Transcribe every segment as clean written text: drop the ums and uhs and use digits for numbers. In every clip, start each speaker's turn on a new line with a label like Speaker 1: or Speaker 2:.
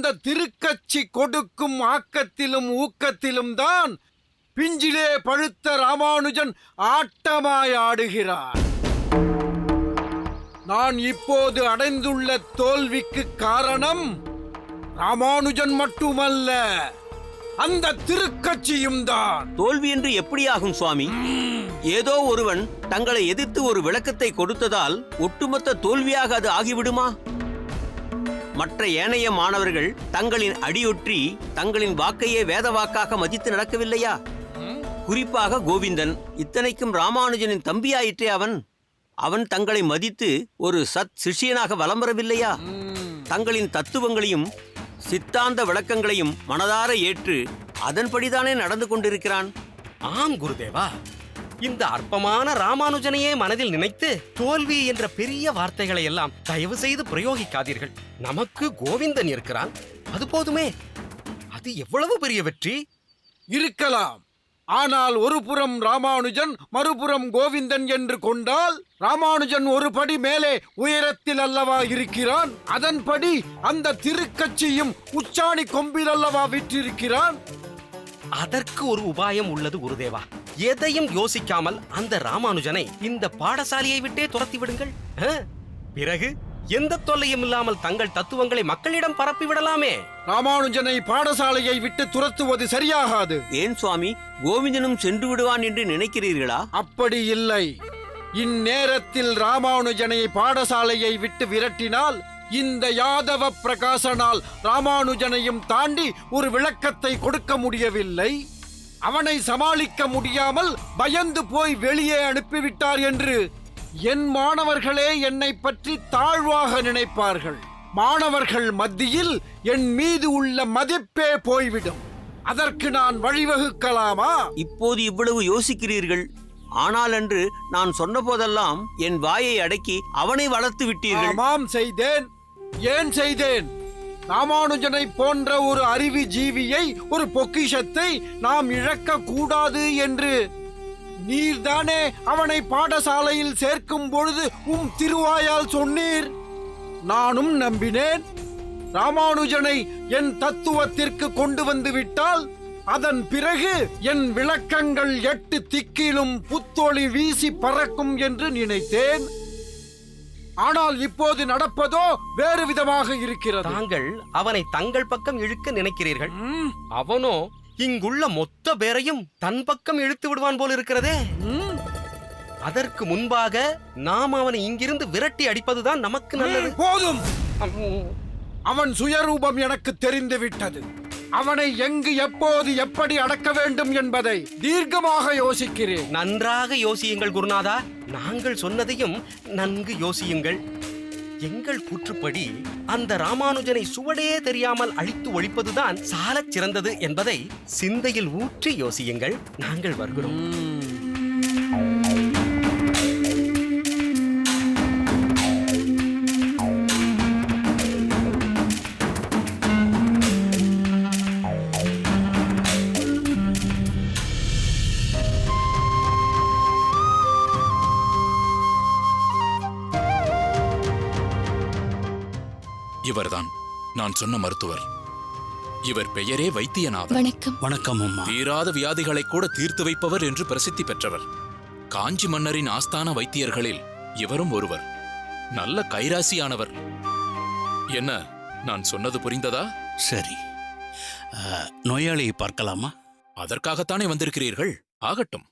Speaker 1: அந்த திருக்கட்சி கொடுக்கும் ஆக்கத்திலும் ஊக்கத்திலும் தான் பிஞ்சிலே பழுத்த ராமானுஜன் ஆட்டமாய் ஆடுகிறார். நான் இப்போது அடைந்துள்ள தோல்விக்கு காரணம் ராமானுஜன் மட்டுமல்ல, அந்த திருக்கட்சியும் தான்.
Speaker 2: தோல்வி என்று எப்படி ஆகும் சுவாமி? ஏதோ ஒருவன் தங்களை எதிர்த்து ஒரு விளக்கத்தை கொடுத்ததால் ஒட்டுமொத்த தோல்வியாக அது ஆகிவிடுமா? மற்ற ஏனைய மாணவர்கள் தங்களின் அடியொற்றி தங்களின் வாக்கையே வேத வாக்காக மதித்து நடக்கவில்லையா? குறிப்பாக கோவிந்தன். இத்தனைக்கும் ராமானுஜனின் தம்பியாயிற்றே அவன். அவன் தங்களை மதித்து ஒரு சத் சிஷ்யனாக வலம் வரவில்லையா? தங்களின் தத்துவங்களையும் சித்தாந்த விளக்கங்களையும் மனதார ஏற்று அதன்படிதானே நடந்து கொண்டிருக்கிறான்.
Speaker 3: ஆம் குருதேவா, இந்த அற்பமான ராமானுஜனையே மனதில் நினைத்து தோல்வி என்ற பெரிய வார்த்தைகளை எல்லாம் தயவு செய்து பிரயோகிக்காதீர்கள். நமக்கு கோவிந்தன் இருக்கிறான், அது போதுமே. அது எவ்வளவு பெரிய வெற்றி!
Speaker 1: இருக்கலாம். ஆனால் ஒரு புறம் ராமானுஜன், மறுபுறம் கோவிந்தன் என்று கொண்டால், ராமானுஜன் ஒரு படி மேலே உயரத்தில் அல்லவா இருக்கிறான். அதன்படி அந்த திருக்கட்சியும் உச்சாணி கொம்பில் அல்லவா விற்றிருக்கிறான்.
Speaker 3: அதற்கு ஒரு உபாயம் உள்ளது குருதேவா. எதையும் யோசிக்காமல் அந்த ராமானுஜனை இந்த பாடசாலையை விட்டே துரத்தி விடுங்கள். பிறகு எந்த தொல்லையும் இல்லாமல் தங்கள் தத்துவங்களை மக்களிடம் பரப்பிவிடலாமே.
Speaker 1: ராமானுஜனை பாடசாலையை விட்டு துரத்துவது சரியாகாது.
Speaker 2: ஏன் சுவாமி, கோவிந்தனும் சென்று விடுவான் என்று நினைக்கிறீர்களா?
Speaker 1: அப்படி இல்லை. இந்நேரத்தில் ராமானுஜனை பாடசாலையை விட்டு விரட்டினால் இந்த யாதவ பிரகாசனால் ராமானுஜனையும் தாண்டி ஒரு விளக்கத்தை கொடுக்க முடியவில்லை. அவனை சமாளிக்க முடியாமல் பயந்து போய் வெளியே அனுப்பிவிட்டார் என்று என் மாணவர்களே என்னை பற்றி தாழ்வாக நினைப்பார்கள். மாணவர்கள் மத்தியில் என் மீது உள்ள மதிப்பே போய்விடும். அதற்கு நான் வழிவகுக்கலாமா?
Speaker 2: இப்போது இவ்வளவு யோசிக்கிறீர்கள். ஆனால் அன்று நான் சொன்ன போதெல்லாம் என் வாயை அடக்கி அவனை வளர்த்து விட்டீர்கள்.
Speaker 1: ஆமாம், செய்தேன். ஏன் செய்தேன்? ராமானுஜனை போன்ற ஒரு அறிவு ஜீவியை, ஒரு பொக்கிஷத்தை நாம் இழக்க கூடாது என்று நீர்தானே அவனை பாடசாலையில் சேர்க்கும் பொழுது திருவாயால் சொன்னீர். நானும் நம்பினேன். ராமானுஜனை என் தத்துவத்திற்கு கொண்டு வந்து விட்டால் அதன் பிறகு என் விளக்கங்கள் 8 திக்கிலும் புத்தொளி வீசி பறக்கும் என்று நினைத்தேன். ஆனால் இப்போது நடப்பதோ வேறு விதமாக இருக்கிறது.
Speaker 3: தாங்கள் அவனை தங்கள் பக்கம் இழுக்க நினைக்கிறீர்கள். அவனோ இங்குள்ள மொத்த பேரையும் தன் பக்கம் இழுத்து விடுவான் போல் இருக்கிறதே. அதற்கு முன்பாக நாம் அவனை இங்கிருந்து விரட்டி அடிப்பதுதான் நமக்கு நல்லது.
Speaker 1: போதும். அவன் சுயரூபம் எனக்கு தெரிந்து விட்டது. அவனை எங்கு, எப்போது, எப்படி அடக்க வேண்டும் என்பதை தீர்க்கமாக யோசிக்கிறேன்.
Speaker 3: நன்றாக யோசியுங்கள் குருநாதா. நாங்கள் சொன்னதையும் நன்கு யோசியுங்கள். எங்கள் கூற்றுப்படி அந்த ராமானுஜனை சுவடே தெரியாமல் அழித்து ஒழிப்பதுதான் சாலச் சிறந்தது என்பதை சிந்தையில் ஊற்றி யோசியுங்கள். நாங்கள் வருகிறோம்.
Speaker 4: இவர்தான் நான் சொன்ன மருத்துவர். இவர் பெயரே வைத்தியநாதன்.
Speaker 5: வணக்கம்.
Speaker 6: வணக்கம் அம்மா.
Speaker 4: தீராத வியாதிகளை கூட தீர்த்து வைப்பவர் என்று பிரசித்தி பெற்றவர். காஞ்சி மன்னரின் ஆஸ்தான வைத்தியர்களில் இவரும் ஒருவர். நல்ல கைராசியானவர். என்ன, நான் சொன்னது புரிந்ததா?
Speaker 6: சரி, நோயாளியை பார்க்கலாமா?
Speaker 4: அதற்காகத்தானே வந்திருக்கிறீர்கள். ஆகட்டும்.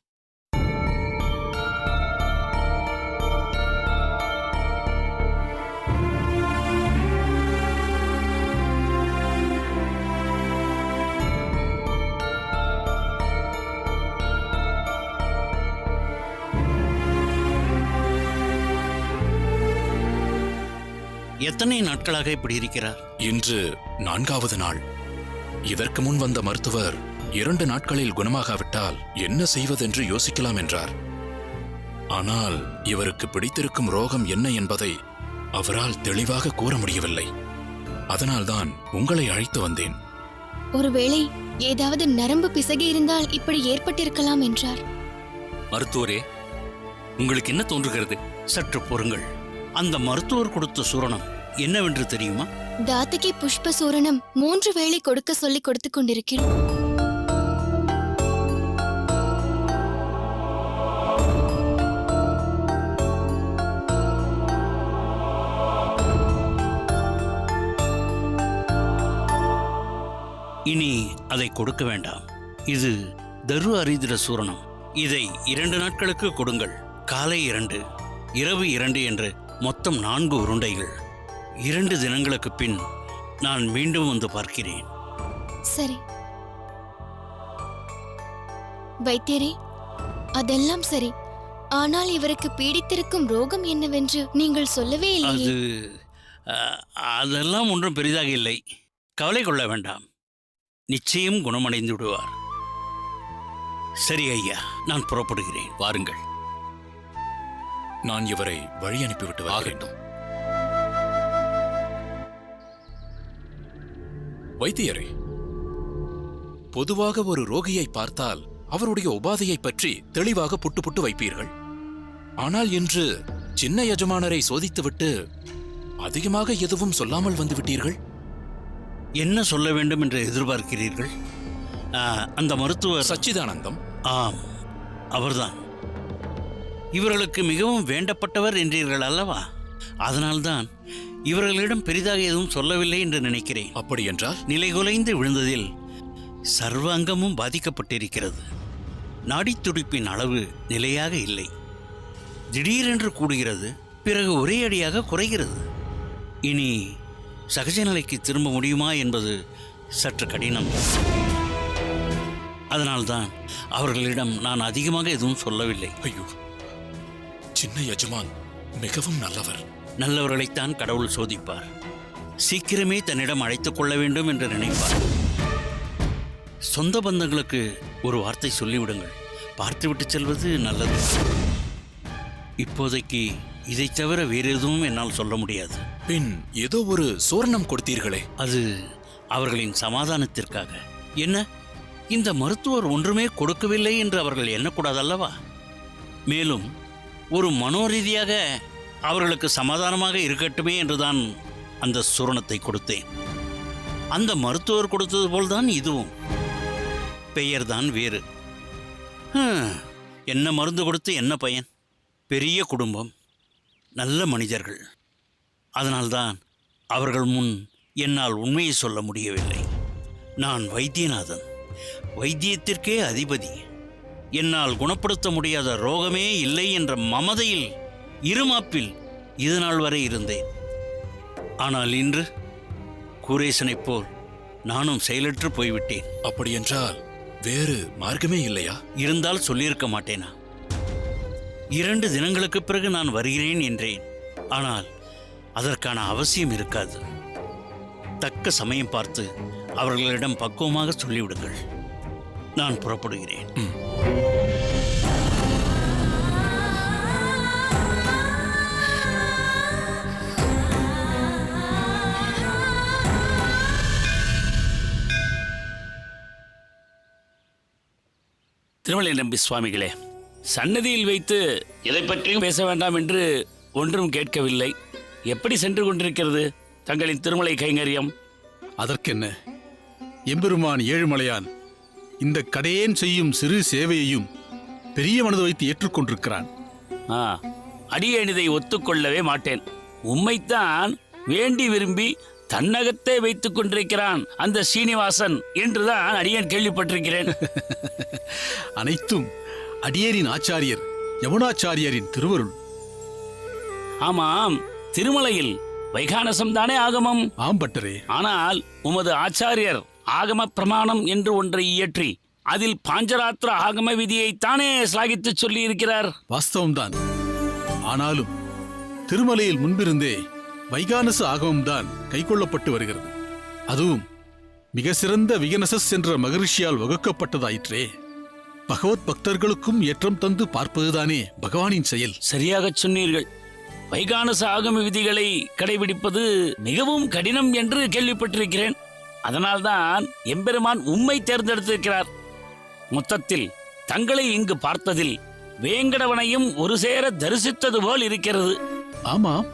Speaker 6: எத்தனை நாட்களாக இப்படி இருக்கிறார்?
Speaker 4: இன்று 4வது நாள். இதற்கு முன் வந்த மருத்துவர் 2 நாட்களில் குணமாகாவிட்டால் என்ன செய்வதென்று யோசிக்கலாம் என்றார். ஆனால் இவருக்கு பிடித்திருக்கும் ரோகம் என்ன என்பதை அவரால் தெளிவாக கூற முடியவில்லை. அதனால்தான் உங்களை அழைத்து வந்தேன்.
Speaker 5: ஒருவேளை ஏதாவது நரம்பு பிசகி இருந்தால் இப்படி ஏற்பட்டிருக்கலாம் என்றார்.
Speaker 7: மருத்துவரே, உங்களுக்கு என்ன தோன்றுகிறது?
Speaker 6: சற்று பொறுங்கள். அந்த மருத்துவர் கொடுத்த சூரணம் என்னவென்று தெரியுமா?
Speaker 5: தாத்தகி புஷ்ப சூரணம் 3 வேளை கொடுக்க சொல்லி கொடுத்து கொண்டிருக்கிறோம்.
Speaker 6: இனி அதை கொடுக்க வேண்டாம். இது தரு அரிதிர சூரணம். இதை 2 நாட்களுக்கு கொடுங்கள். காலை 2, இரவு 2 என்று மொத்தம் 4 உருண்டைகள். 2 தினங்களுக்கு பின் நான் மீண்டும் வந்து பார்க்கிறேன்.
Speaker 5: சரி வைத்தியரே, அதெல்லாம் சரி. ஆனால் இவருக்கு பீடித்திருக்கும் ரோகம் என்னவென்று நீங்கள் சொல்லவே இல்லையே.
Speaker 6: அதெல்லாம் ஒன்றும் பெரிதாக இல்லை. கவலை கொள்ள வேண்டாம். நிச்சயம் குணமடைந்து விடுவார். சரி ஐயா, நான் புறப்படுகிறேன்.
Speaker 7: வாருங்கள்.
Speaker 4: நான் இவரை வழி அனுப்பிவிட்டு
Speaker 7: ஆகட்டும்.
Speaker 4: வைத்தியரே, பொதுவாக ஒரு ரோகியை பார்த்தால் அவருடைய உபாதையை பற்றி தெளிவாக புட்டு புட்டு வைப்பீர்கள். ஆனால் இன்று சின்ன எஜமானரை சோதித்துவிட்டு அதிகமாக எதுவும் சொல்லாமல் வந்து விட்டீர்கள்.
Speaker 6: என்ன சொல்ல வேண்டும் என்று எதிர்பார்க்கிறீர்கள்? அந்த மருத்துவர்
Speaker 4: சச்சிதானந்தம்.
Speaker 6: ஆம், அவர்தான். இவர்களுக்கு மிகவும் வேண்டப்பட்டவர் என்றீர்கள் அல்லவா? அதனால்தான் இவர்களிடம் பெரிதாக எதுவும் சொல்லவில்லை என்று நினைக்கிறேன்.
Speaker 4: அப்படி என்றால்
Speaker 6: நிலைகுலைந்து விழுந்ததில் சர்வ அங்கமும் பாதிக்கப்பட்டிருக்கிறது. நாடித்துடிப்பின் அளவு நிலையாக இல்லை. திடீரென்று கூடுகிறது, பிறகு ஒரே அடியாக குறைகிறது. இனி சகஜ நிலைக்கு திரும்ப முடியுமா என்பது சற்று கடினம். அதனால்தான் அவர்களிடம் நான் அதிகமாக எதுவும் சொல்லவில்லை.
Speaker 4: ஐயோ, சின்ன எஜமான் மிகவும் நல்லவர்.
Speaker 6: நல்லவர்களைத்தான் கடவுள் சோதிப்பார். சீக்கிரமே தன்னிடம் அழைத்துக் கொள்ள வேண்டும் என்று நினைப்பார். சொந்த பந்தங்களுக்கு ஒரு வார்த்தை சொல்லிவிடுங்கள். பார்த்துவிட்டு செல்வது நல்லது. இப்போதைக்கு இதை தவிர வேறு எதுவும் என்னால் சொல்ல முடியாது.
Speaker 4: பின் ஏதோ ஒரு சூரணம் கொடுத்தீர்களே,
Speaker 6: அது அவர்களின் சமாதானத்திற்காக. என்ன, இந்த மருத்துவர் ஒன்றுமே கொடுக்கவில்லை என்று அவர்கள் எண்ணக்கூடாதல்லவா? மேலும் ஒரு மனோரீதியாக அவர்களுக்கு சமாதானமாக இருக்கட்டுமே என்றுதான் அந்த சூரணத்தை கொடுத்தேன். அந்த மருத்துவர் கொடுத்தது போல்தான் இதுவும். பெயர்தான் வேறு. என்ன மருந்து கொடுத்து என்ன பயன்? பெரிய குடும்பம், நல்ல மனிதர்கள். அதனால்தான் அவர்கள் முன் என்னால் உண்மையை சொல்ல முடியவில்லை. நான் வைத்தியநாதன், வைத்தியத்திற்கே அதிபதி. என்னால் குணப்படுத்த முடியாத ரோகமே இல்லை என்ற மமதையில், இருமாப்பில் இதுநாள் வரை இருந்தேன். ஆனால் இன்று கூரேசனைப் போல் நானும் செயலற்று போய்விட்டேன்.
Speaker 4: அப்படியென்றால் வேறு மார்க்கமே இல்லையா?
Speaker 6: இருந்தால் சொல்லியிருக்க மாட்டேனா? 2 தினங்களுக்கு பிறகு நான் வருகிறேன் என்றேன். ஆனால் அதற்கான அவசியம் இருக்காது. தக்க சமயம் பார்த்து அவர்களிடம் பக்குவமாக சொல்லிவிடுங்கள். நான் புறப்படுகிறேன்.
Speaker 7: திருமலை நம்பி சுவாமிகளே, சன்னதியில் வைத்து எதை பற்றியும் பேச வேண்டாம் என்று ஒன்றும் கேட்கவில்லை. எப்படி சென்று கொண்டிருக்கிறது தங்களின் திருமலை கைங்கரியம்?
Speaker 1: அதற்கென்ன, எம்பெருமான் ஏழுமலையான் இந்த கடையேன் செய்யும் சிறு சேவையையும் பெரிய மனது வைத்து ஏற்றுக்கொண்டிருக்கிறான்.
Speaker 7: அடியேன் இதை ஒத்துக்கொள்ளவே மாட்டேன். உம்மைத்தான் வேண்டி விரும்பி தன்னகத்தை வைத்துக் கொண்டிருக்கிறான் அந்த சீனிவாசன் என்றுதான் அடியேன் கேள்விப்பட்டிருக்கிறேன்.
Speaker 1: அனைத்தும் அடியேரின் ஆச்சாரியர் யமுனாச்சாரியரின் திருவருள்.
Speaker 7: ஆமாம், திருமலையில் வைகானசம் தானே ஆகமம்?
Speaker 1: ஆம் பட்டரே.
Speaker 7: ஆனால் உமது ஆச்சாரியர் ஆகம பிரமாணம் என்று ஒன்றை இயற்றி அதில் பாஞ்சராத்திர ஆகம விதியைத்தானே சிலாகித்து சொல்லி இருக்கிறார்.
Speaker 1: வாஸ்தவம்தான். ஆனாலும் திருமலையில் முன்பிருந்தே வைகானச ஆகமம்தான் கைக்கொள்ளப்பட்டு வருகிறது. அதுவும் மிக சிறந்த விகனசஸ் என்ற மகரிஷியால் வகுக்கப்பட்டதாயிற்றே. பகவத் பக்தர்களுக்கும் ஏற்றம் தந்து பார்ப்பதுதானே பகவானின் செயல்.
Speaker 7: சரியாக சொன்னீர்கள். வைகானச ஆகம விதிகளை கடைபிடிப்பது மிகவும் கடினம் என்று கேள்விப்பட்டிருக்கிறேன். அதனால்தான் எம்பெருமான் உம்மை தேர்ந்தெடுத்திருக்கிறார். மொத்தத்தில் தங்களை இங்கு பார்த்ததில் வேங்கடவனையும் ஒரு சேர தரிசித்தது போல் இருக்கிறது.
Speaker 1: ஆமாம்,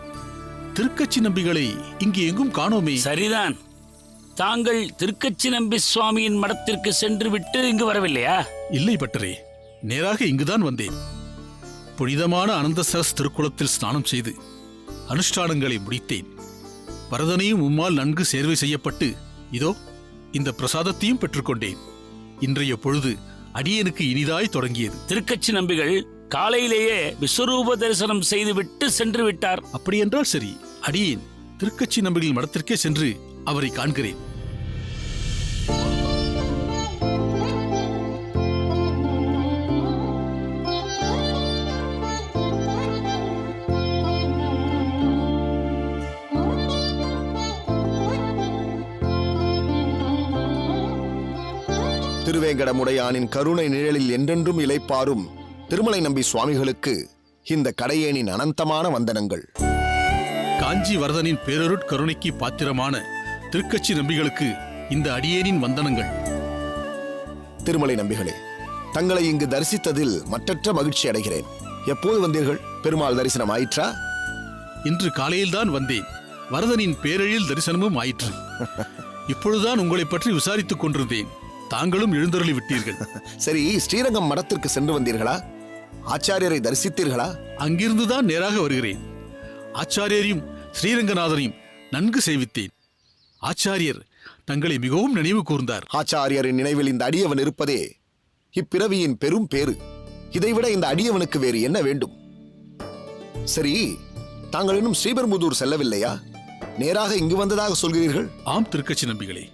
Speaker 8: திருக்கச்சி நம்பிகளை இங்கே எங்கும் காணோமே.
Speaker 7: சரிதான். தாங்கள் திருக்கச்சி நம்பி சுவாமியின் மடத்திற்கு சென்று விட்டு இங்கு வரவில்லையா?
Speaker 8: இல்லை பட்டரே, நேராக இங்குதான் வந்தேன். புனிதமான அனந்தசரஸ் திருக்குளத்தில் ஸ்நானம் செய்து அனுஷ்டானங்களை முடித்தேன். பரதனையும் உம்மால் நன்கு சேர்வை செய்யப்பட்டு இதோ இந்த பிரசாதத்தையும் பெற்றுக்கொண்டேன். இன்றைய பொழுது அடியனுக்கு இனிதாய் தொடங்கியது.
Speaker 7: திருக்கச்சி நம்பிகள் காலையிலேயே விஸ்வரூப தரிசனம் செய்துவிட்டு சென்று விட்டார்.
Speaker 8: அப்படியென்றால் சரி, அடியேன் திருக்கச்சி நம்பிகளின் மடத்திற்கே சென்று அவரை காண்கிறேன்.
Speaker 9: திருவேங்கடமுடையானின் கருணை நிழலில் என்றென்றும் இளைப்பாரும் திருமலை நம்பி சுவாமிகளுக்கு இந்த கடையேனின் அனந்தமான வந்தனங்கள்.
Speaker 8: காஞ்சி வரதனின் பேரருட்கருணைக்கு பாத்திரமான திருக்கச்சி நம்பிகளுக்கு இந்த அடியேனின் வந்தனங்கள்.
Speaker 9: திருமலை நம்பிகளே, தங்களை இங்கு தரிசித்ததில் மற்றற்ற மகிழ்ச்சி அடைகிறேன். எப்போது வந்தீர்கள்? பெருமாள் தரிசனம் ஆயிற்றா?
Speaker 8: இன்று காலையில்தான் வந்தேன். வரதனின் பேரெழில் தரிசனமும் ஆயிற்று. இப்பொழுதுதான் உங்களை பற்றி விசாரித்துக் கொண்டிருந்தேன். தாங்களும் எழுந்தருளி விட்டீர்கள்.
Speaker 9: சரி, ஸ்ரீரங்கம் மடத்திற்கு சென்று வந்தீர்களா? ஆச்சாரியரை தரிசித்தீர்களா?
Speaker 8: அங்கிருந்துதான் நேராக வருகிறேன். ஆச்சாரியரையும் ஸ்ரீரங்கநாதரையும் நன்கு சேவித்தேன். ஆச்சாரியர் தங்களை மிகவும் நினைவு கூர்ந்தார்.
Speaker 9: ஆச்சாரியரின் நினைவில் இந்த அடியவன் இருப்பதே இப்பிறவியின் பெரும் பேறு. இதைவிட இந்த அடியவனுக்கு வேறு என்ன வேண்டும்? சரி, தாங்கள் இன்னும் ஸ்ரீபெரும்புதூர் செல்லவில்லையா? நேராக இங்கு வந்ததாக சொல்கிறீர்கள்.
Speaker 8: ஆம் திருக்கச்சி நம்பிகளே,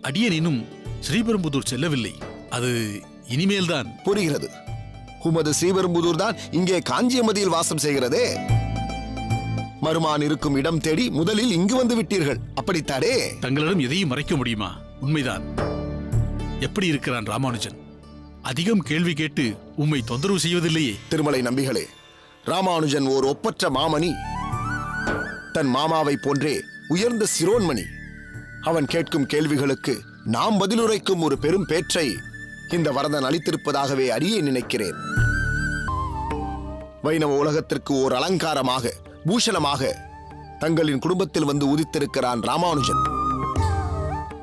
Speaker 8: அடியன் இன்னும் ஸ்ரீபெரும்புதூர் செல்லவில்லை. அது இனிமேல்தான்.
Speaker 9: புரிகிறது. உமது ஸ்ரீபெரும்புதூர் தான் இங்கே காஞ்சியமதியில் வாசம் செய்கிறதே. மருமான் இருக்கும் இடம் தேடி முதலில் இங்கு வந்து விட்டீர்கள், அப்படித்தாடே?
Speaker 8: தங்களிடம் எதையும் மறைக்க முடியுமா? உண்மைதான். எப்படி இருக்கிறான் ராமானுஜன்? அதிகம் கேள்வி கேட்டு உம்மை தொந்தரவு செய்வதில்லையே.
Speaker 9: திருமலை நம்பிகளே, ராமானுஜன் ஓர் ஒப்பற்ற மாமணி. தன் மாமாவை போன்றே உயர்ந்த சிரோன்மணி. அவன் கேட்கும் கேள்விகளுக்கு நாம் பதிலுரைக்கும் ஒரு பெரும் பேற்றை இந்த வரதன் அளித்திருப்பதாகவே அடியே நினைக்கிறேன். வைணவ உலகத்திற்கு ஓர் அலங்காரமாக, பூஷணமாக தங்களின் குடும்பத்தில் வந்து உதித்திருக்கிறான் ராமானுஜன்.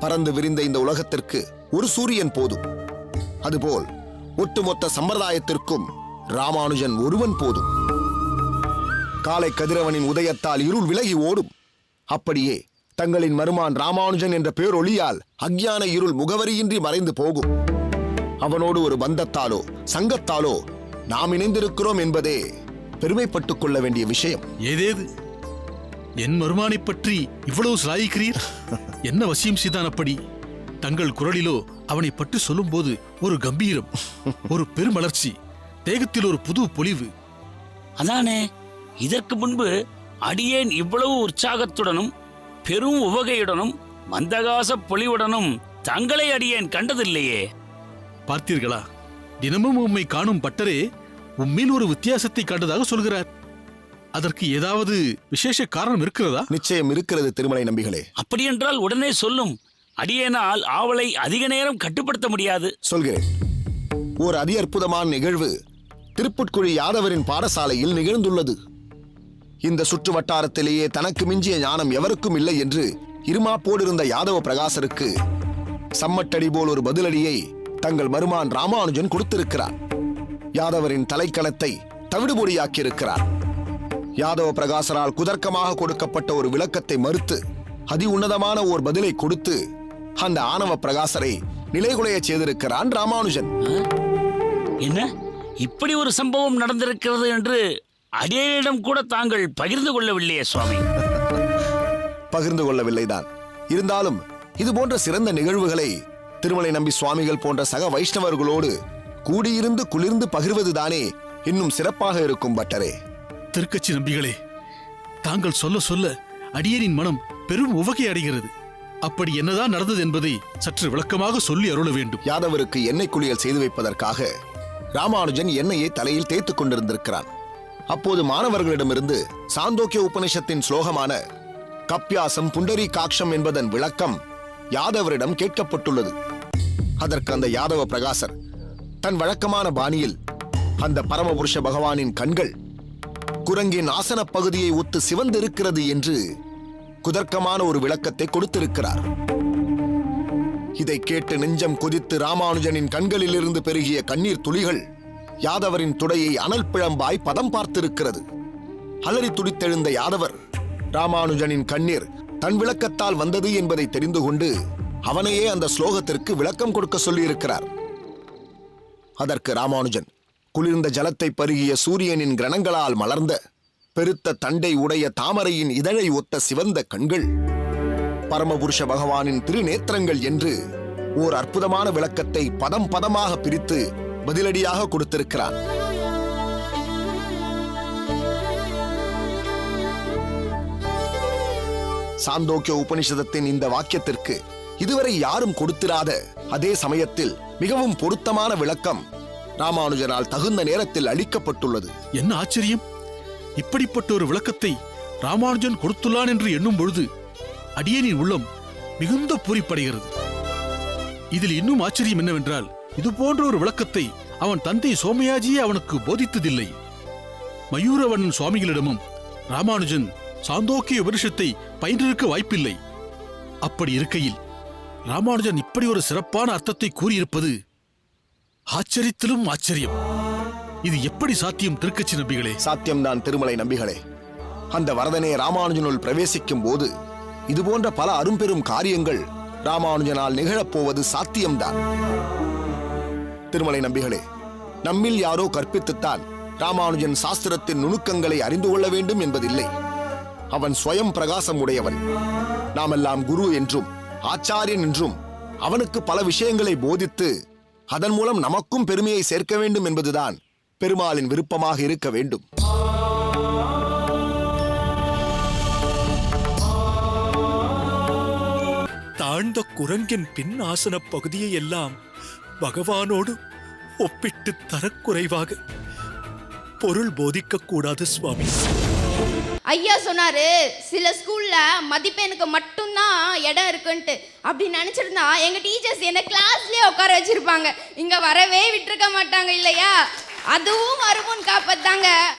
Speaker 9: பறந்து விரிந்த இந்த உலகத்திற்கு ஒரு சூரியன் போதும். அதுபோல் ஒட்டுமொத்த சம்பிரதாயத்திற்கும் ராமானுஜன் ஒருவன் போதும். காலை கதிரவனின் உதயத்தால் இருள் விலகி ஓடும். அப்படியே தங்களின் மருமான் ராமானுஜன் என்ற பேரொளியால் அஞ்ஞான இருள் முகவரியின்றி மறைந்து போகும். அவனோடு ஒரு பந்தத்தாலோ சங்கத்தாலோ நாம் இணைந்திருக்கிறோம் என்பதே பெருமைப்பட்டுக் கொள்ள வேண்டிய விஷயம்.
Speaker 8: ஏதேது என் மருமானை பற்றி இவ்வளவு சிலாயிக்கிறீர்? என்ன வசியம் செய்தான் அப்படி? தங்கள் குரலிலோ அவனை பற்றி சொல்லும் போது ஒரு கம்பீரம், ஒரு பெருமலர்ச்சி, தேகத்தில் ஒரு புது பொலிவு.
Speaker 7: அதானே, இதற்கு முன்பு அடியேன் இவ்வளவு உற்சாகத்துடனும் பெரும் உவகையுடனும் மந்தகாச பொலிவுடனும் தங்களை அடியேன் கண்டதில்லையே.
Speaker 8: பார்த்தீர்களா? தினமும் உம்மை காணும் பட்டரே உம்மில் ஒரு வித்தியாசத்தை கண்டதாக சொல்கிறார். அதற்கு ஏதாவது விசேஷ காரணம் இருக்கிறதா?
Speaker 9: நிச்சயம் இருக்கிறது திருமலை நம்பிகளே.
Speaker 7: அப்படியென்றால் உடனே சொல்லும். அடியேனால் ஆவலை அதிக நேரம் கட்டுப்படுத்த முடியாது.
Speaker 9: சொல்கிறேன். ஓர் அதி அற்புதமான நிகழ்வு திருப்புட்குழி யாதவரின் பாடசாலையில் நிகழ்ந்துள்ளது. இந்த சுற்று வட்டாரத்திலேயே தனக்கு மிஞ்சிய ஞானம் எவருக்கும் இல்லை என்று இருமாப்போடு இருந்த யாதவ பிரகாசருக்கு சம்மட்டடி போல் ஒரு பதிலடியை தங்கள் மருமான் ராமானுஜன் கொடுத்திருக்கிறார். யாதவரின் தலைக்கணத்தை தவிடுபொடியாக்கியிருக்கிறார். யாதவ பிரகாசரால் குதர்க்கமாக கொடுக்கப்பட்ட ஒரு விளக்கத்தை மறுத்து அதி உன்னதமான ஓர் பதிலை கொடுத்து அந்த ஆணவ பிரகாசரை நிலைகுலைய செய்திருக்கிறான் ராமானுஜன்.
Speaker 7: என்ன, இப்படி ஒரு சம்பவம் நடந்திருக்கிறது என்று அடியேனிடம் கூட தாங்கள் பகிர்ந்து கொள்ளவில்லையே சுவாமி?
Speaker 9: பகிர்ந்து கொள்ளவில்லைதான். இருந்தாலும் இது போன்ற சிறந்த நிகழ்வுகளை திருமலை நம்பி சுவாமிகள் போன்ற சக வைஷ்ணவர்களோடு கூடியிருந்து குளிர்ந்து பகிர்வதுதானே இன்னும் சிறப்பாக இருக்கும் பட்டரே.
Speaker 8: திருக்கச்சி நம்பிகளே, தாங்கள் சொல்ல சொல்ல அடியேனின் மனம் பெரும் உவகை அடைகிறது. அப்படி என்னதான் நடந்தது என்பதை சற்று விளக்கமாக சொல்லி அருள வேண்டும்.
Speaker 9: யாதவருக்கு எண்ணெய் குளியல் செய்து வைப்பதற்காக ராமானுஜன் எண்ணெயை தலையில் தேய்த்துக் கொண்டிருந்திருக்கிறான். அப்போது மாணவர்களிடமிருந்து சாந்தோக்கிய உபனிஷத்தின் ஸ்லோகமான கப்யாசம் புண்டரி காட்சம் என்பதன் விளக்கம் யாதவரிடம் கேட்கப்பட்டுள்ளது. அதற்கு அந்த யாதவ பிரகாசர் தன் வழக்கமான பாணியில் அந்த பரமபுருஷ பகவானின் கண்கள் குரங்கின் ஆசன பகுதியை ஒத்து சிவந்திருக்கிறது என்று குதர்க்கமான ஒரு விளக்கத்தை கொடுத்திருக்கிறார். இதை கேட்டு நெஞ்சம் கொதித்து ராமானுஜனின் கண்களிலிருந்து பெருகிய கண்ணீர் துளிகள் யாதவரின் துடையை அனல் பிழம்பாய் பதம் பார்த்திருக்கிறது. அலறி துடித்தெழுந்த யாதவர் ராமானுஜனின் கண்ணீர் தன் விளக்கத்தால் வந்தது என்பதை தெரிந்து கொண்டு அவனையே அந்த ஸ்லோகத்திற்கு விளக்கம் கொடுக்க சொல்லியிருக்கிறார். அதற்கு ராமானுஜன் குளிர்ந்த ஜலத்தை பருகிய சூரியனின் கிரணங்களால் மலர்ந்த பெருத்த தண்டை உடைய தாமரையின் இதழை ஒத்த சிவந்த கண்கள் பரமபுருஷ பகவானின் திருநேத்திரங்கள் என்று ஓர் அற்புதமான விளக்கத்தை பதம் பதமாக பிரித்து பதிலடியாக கொடுத்திருக்கிறார். சாந்தோக்கிய உபனிஷதத்தின் இந்த வாக்கியத்திற்கு இதுவரை யாரும் கொடுத்திராத அதே சமயத்தில் மிகவும் பொருத்தமான விளக்கம் ராமானுஜனால் தகுந்த நேரத்தில் அளிக்கப்பட்டுள்ளது.
Speaker 8: என்ன ஆச்சரியம்! இப்படிப்பட்ட ஒரு விளக்கத்தை ராமானுஜன் கொடுத்துள்ளான் என்று எண்ணும் பொழுது அடியேனின் உள்ளம் மிகுந்த பூரிப்படைகிறது. இதில் இன்னும் ஆச்சரியம் என்னவென்றால், இது போன்ற ஒரு விளக்கத்தை அவன் தந்தை சோமயாஜியே அவனுக்கு போதித்ததில்லை. மயூரவண்ணன் சுவாமிகளிடமும் ராமானுஜன் சாந்தோக்கிய உபனிஷத்தை பயின்றிருக்க வாய்ப்பில்லை. அப்படி இருக்கையில் ராமானுஜன் இப்படி ஒரு சிறப்பான அர்த்தத்தை கூறியிருப்பது ஆச்சரியத்திலும் ஆச்சரியம். இது எப்படி சாத்தியம் திருக்கச்சி நம்பிகளே?
Speaker 9: சாத்தியம்தான் திருமலை நம்பிகளே. அந்த வரதனே ராமானுஜனுள் பிரவேசிக்கும் போது இதுபோன்ற பல அரும்பெரும் காரியங்கள் ராமானுஜனால் நிகழப்போவது சாத்தியம்தான். திருமலை நம்பிகளே, நம்மில் யாரோ கற்பித்துத்தான் ராமானுஜன் சாஸ்திரத்தின் நுணுக்கங்களை அறிந்து கொள்ள வேண்டும் என்பதில்லை. அவன் ஸ்வயம் பிரகாசம் உடையவன். நாமெல்லாம் குரு என்றும் ஆச்சாரியன் என்றும் அவனுக்கு பல விஷயங்களை போதித்து அதன் மூலம் நமக்கும் பெருமையை சேர்க்க வேண்டும் என்பதுதான் பெருமாளின் விருப்பமாக இருக்க வேண்டும்.
Speaker 10: தாழ்ந்த குரங்கின் பின் ஆசன பகுதியை எல்லாம் பகவானோடு ஒப்பிட்டு தரக்குறைவாக பொருள் போதிக்க கூடாது சுவாமி.
Speaker 11: ஐயா சொன்னாரு சில ஸ்கூல்ல மதிப்பெனுக்கு மட்டும்தான் இடம் இருக்குன்ட்டு. அப்படி நினைச்சிருந்தா எங்க டீச்சர்ஸ் என்ன கிளாஸ்லயே உட்கார வச்சிருப்பாங்க, இங்க வரவே விட்டுருக்க மாட்டாங்க இல்லையா? அதுவும் வருமுன் காப்பதாங்க.